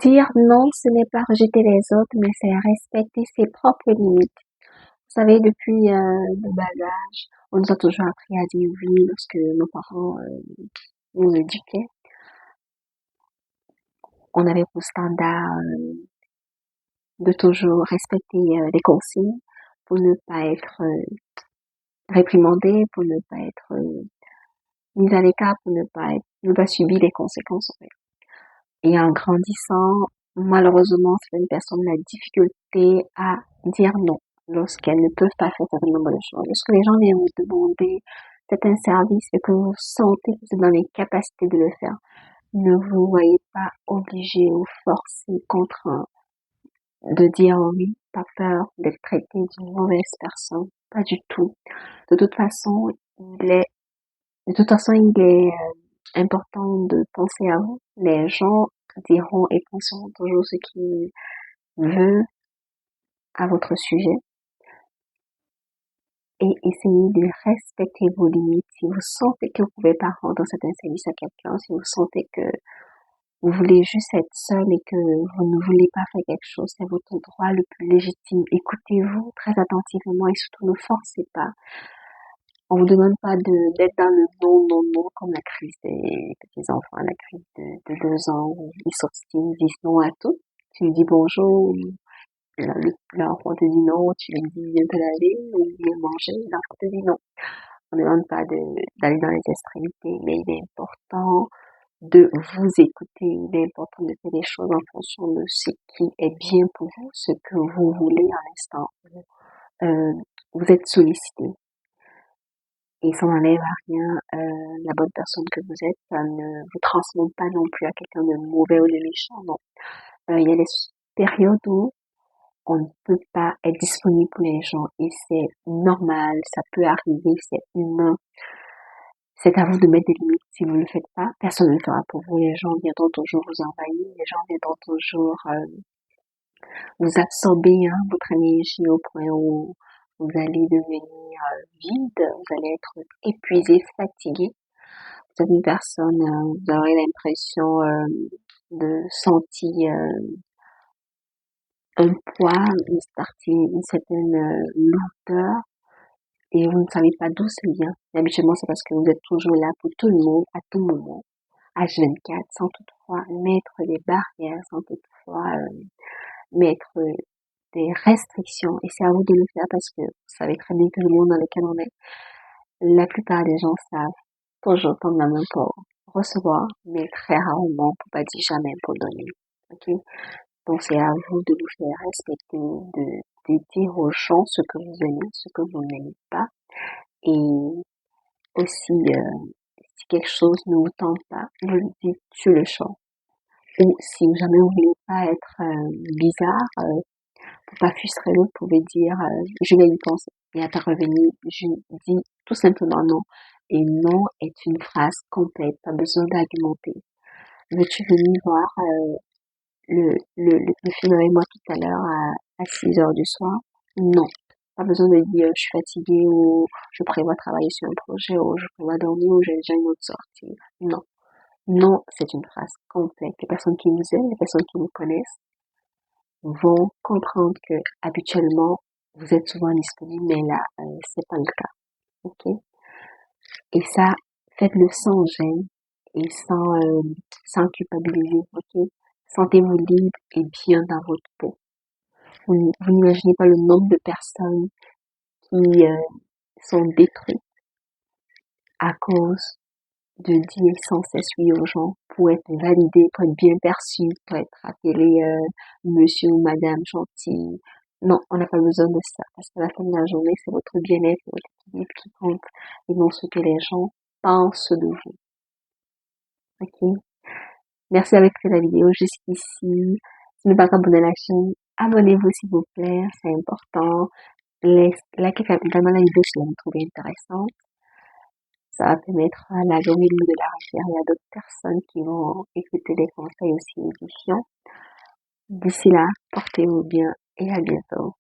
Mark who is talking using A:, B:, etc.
A: Dire non, ce n'est pas rejeter les autres, mais c'est respecter ses propres limites. Vous savez, depuis le bas âge, on nous a toujours appris à dire oui lorsque nos parents nous éduquaient. On avait pour standard de toujours respecter les consignes pour ne pas être réprimandé, pour ne pas être mis à l'écart, pour ne pas subir les conséquences, en fait. Et en grandissant, malheureusement, certaines personnes ont la difficulté à dire non lorsqu'elles ne peuvent pas faire certaines nombre de choses. Lorsque les gens viennent vous demander certains services et que vous sentez que vous êtes dans les capacités de le faire, ne vous voyez pas obligé ou forcé, contraint de dire oui, pas peur d'être traité d'une mauvaise personne, pas du tout. De toute façon, il est, de toute façon, il est important de penser à vous. Les gens diront et penseront toujours ce qu'ils veulent à votre sujet et essayez de respecter vos limites. Si vous sentez que vous pouvez pas rendre certains services à quelqu'un, si vous sentez que vous voulez juste être seul et que vous ne voulez pas faire quelque chose, c'est votre droit le plus légitime. Écoutez-vous très attentivement et surtout ne forcez pas. On vous demande pas d'être dans le non, non, non, comme la crise des petits enfants, la crise de 2 ans où ils s'obstinent, ils disent non à tout. Tu lui dis bonjour, l'enfant te dit non, tu lui dis viens te laver ou viens manger, l'enfant te dit non. On ne demande pas d'aller dans les extrémités, mais il est important de vous écouter, il est important de faire des choses en fonction de ce qui est bien pour vous, ce que vous voulez à l'instant où vous êtes sollicité. Et ça n'enlève à rien la bonne personne que vous êtes, ça ne vous transmet pas non plus à quelqu'un de mauvais ou de méchant, non. Il y a des périodes où on ne peut pas être disponible pour les gens et c'est normal, ça peut arriver, c'est humain. C'est à vous de mettre des limites. Si vous ne le faites pas, personne ne le fera pour vous. Les gens viendront toujours vous envahir, les gens viendront toujours vous absorber votre énergie au point où vous allez devenir vide, vous allez être épuisé, fatigué. Vous êtes une personne, vous aurez l'impression de sentir un poids, une certaine lourdeur et vous ne savez pas d'où ça vient. Et habituellement, c'est parce que vous êtes toujours là pour tout le monde, à tout moment, H24, sans toutefois mettre des barrières, sans toutefois mettre des restrictions. Et c'est à vous de le faire parce que vous savez très bien que le monde dans lequel on est, la plupart des gens savent toujours tendre la main pour recevoir, mais très rarement, pour pas dire jamais, pour donner. Ok? Donc c'est à vous de vous faire respecter, de dire aux gens ce que vous aimez, ce que vous n'aimez pas. Et aussi, si quelque chose ne vous tente pas, vous le dites sur le champ. Ou si jamais vous voulez pas être bizarre, pour pas frustrer l'autre, vous pouvez dire je vais y penser. Et à ta revenir, je dis tout simplement non. Et non est une phrase complète, pas besoin d'argumenter. Veux-tu venir voir le film avec moi tout à l'heure à 6 heures du soir? Non. Pas besoin de dire je suis fatiguée ou je prévois travailler sur un projet ou je prévois dormir ou j'ai déjà une autre sortie. Non. Non, c'est une phrase complète. Les personnes qui vous aiment, les personnes qui vous connaissent vont comprendre que habituellement vous êtes souvent disponible, mais là c'est pas le cas. Ok? Et ça, faites-le sans gêne et sans culpabiliser. Ok? Sentez-vous libre et bien dans votre peau. Vous n'imaginez pas le nombre de personnes qui sont détruites à cause de dire sans cesse oui aux gens pour être validé, pour être bien perçu, pour être appelé monsieur ou madame gentil. Non, on n'a pas besoin de ça parce qu'à la fin de la journée, c'est votre bien-être, votre équilibre qui compte et non ce que les gens pensent de vous. Ok? Merci d'avoir écouté la vidéo jusqu'ici. Si vous n'êtes pas encore abonné à la chaîne, abonnez-vous s'il vous plaît, c'est important. Likez également la vidéo si vous la trouvez intéressante. Ça va permettre à l'algorithme de la refaire. Il y a d'autres personnes qui vont écouter des conseils aussi édifiants. D'ici là, portez-vous bien et à bientôt.